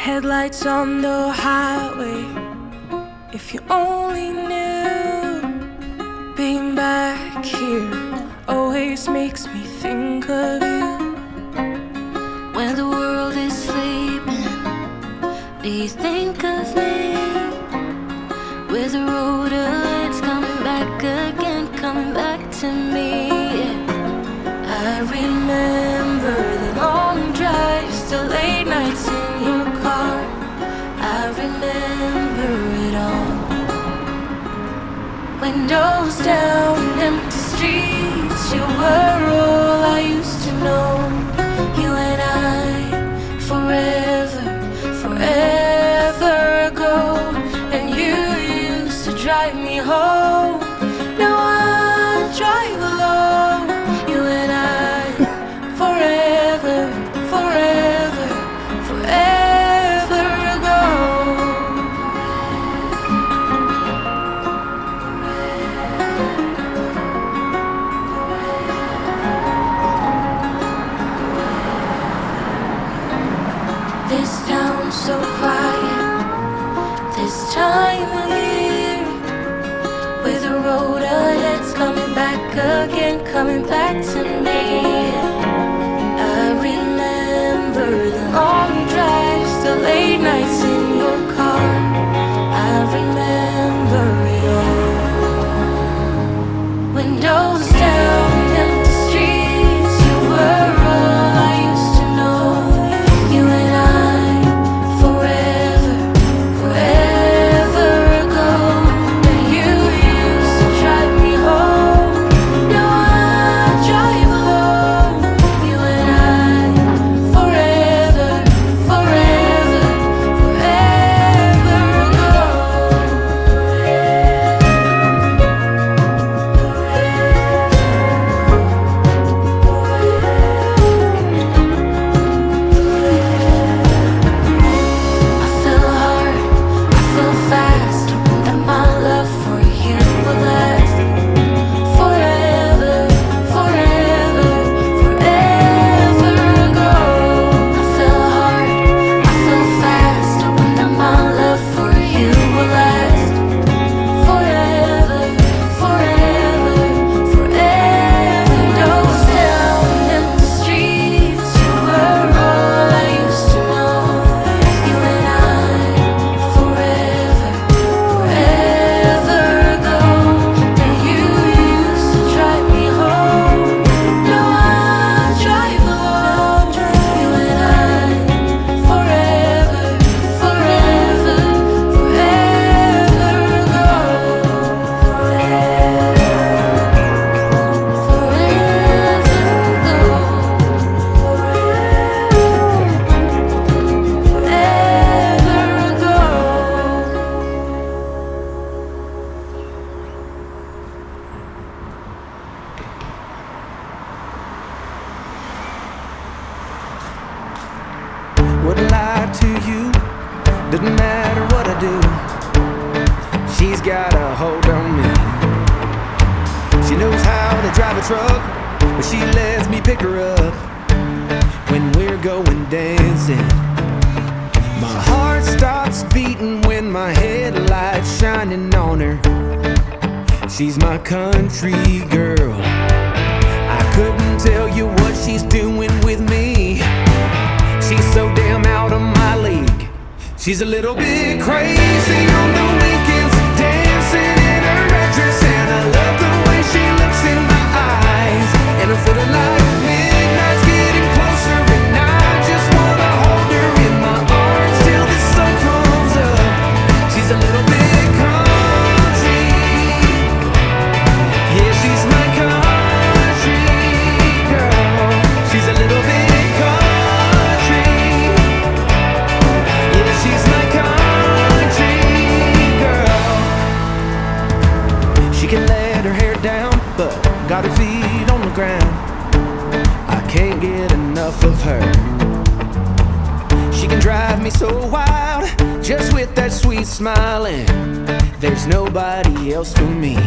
Headlights on the highway. If you only knew, being back here always makes me think of you. When the world is sleeping, do you think of me? With the road ahead's coming back again, coming back to me. I remember the long drives, the late nights in your car. I remember it all. Windows down, empty streets, you were all I used to know. You and I, forever, forever ago. And you used to drive me home. Now I drive alone. You and I, forever, forever, forever ago. This town's so quiet, this time of year. With the road ahead's coming back again, coming back to me. I remember the long drives, the late nights in your car. I remember it all. Windows down, empty streets, you were all I used to know. You and I, forever, forever ago. And you used to drive me home. Now I drive alone. You and I, forever, forever, forever ago. I fell hard, I fell fast, hoping that my love for you will last forever, forever, forever ago. I fell hard, I fell fast, hoping that my love for you will last forever, forever, forever. Windows down, empty streets, you were all I used to know. You and I, forever, forever ago. And you used to drive me home. Now I drive alone. You and I, forever, forever, forever ago. Wouldn't lie to you, doesn't matter what I do. She's got a hold on me. She knows how to drive a truck, but she lets me pick her up when we're going dancing. My heart stops beating when my headlights shining on her. She's my country girl. I couldn't tell you what she's doing with me. She's so damn out of my league. She's a little bit crazy on the weekends, dancing in her red dress. And I love the way she looks in my eyes. And I'm feeling like midnight's getting closer, and I just wanna hold her in my arms till the sun comes up. She's a little bit country. Yeah, she's my country girl. She's a little bit country. Yeah, she's my country girl. She can let her hair down, but got her feet on the ground. I can't get enough of her. She can drive me so wild, just with that sweet smile, and there's nobody else for me.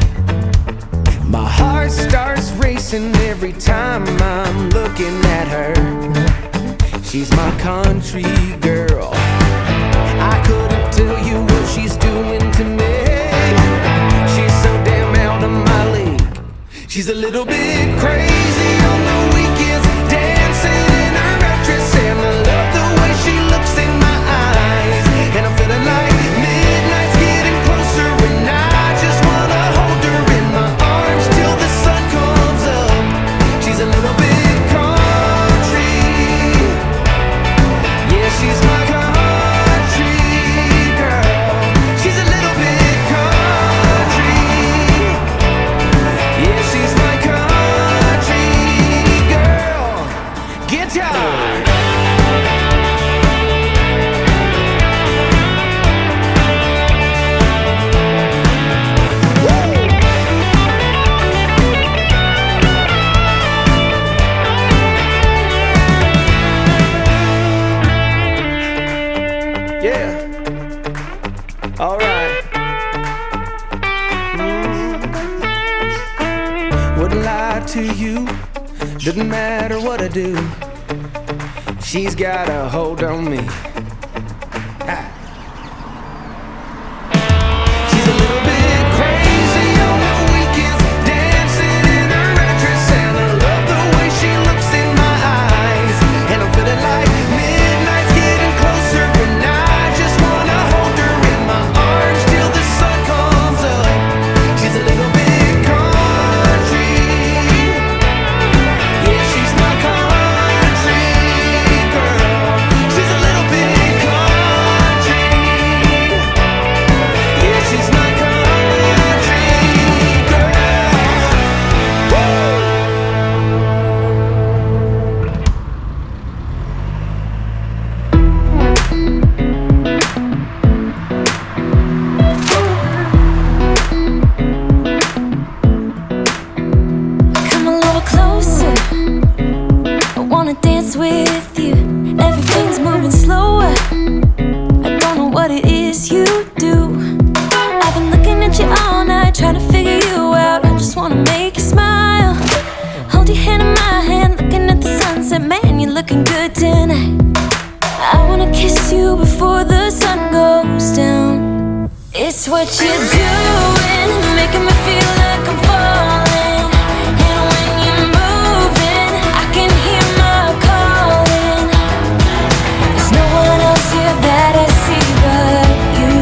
My heart starts racing every time I'm looking at her. She's my country girl. tell you what she's doing to me. She's so damn out of my league. She's a little bit crazy on the weekends, dancing in her dress, and I love the way she looks in my eyes. And I'm feeling like midnight's getting closer, and I just wanna hold her in my arms till the sun comes up. She's a little bit country, yeah, she's my country girl. She's a little bit country, yeah, she's my country girl. Guitar. Yeah, alright. Wouldn't lie to you, doesn't matter what I do. She's got a hold on me. Ah. She's a little bit crazy on the weekends, dancing in her dress, and I love the way she looks in my eyes. And I'm feeling like midnight's getting closer, and I just wanna hold her in my arms till the sun comes up. She's a little bit country, yeah, she's my country girl. She's a little bit country, yeah, she's my country girl. Woo! Come a little closer, I wanna dance with you. Everything's moving slower, I don't know what it is you do. I've been looking at you all night, trying to figure you out. I just wanna make you smile. Hold your hand in my hand, looking at the sunset. Man, you're looking good tonight. I wanna kiss you before the sun goes down. It's what you're doing, making me feel like I'm falling. And when you're moving, I can hear my calling. There's no one else here that I see but you.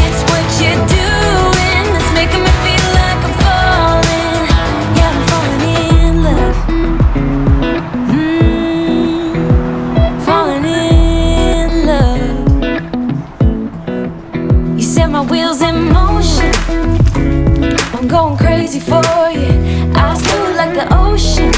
It's what you're doing that's making me feel like I'm falling. Yeah, I'm falling in love. Falling in love. You set my wheels in motion, I'm going crazy for you. Eyes blue like the ocean,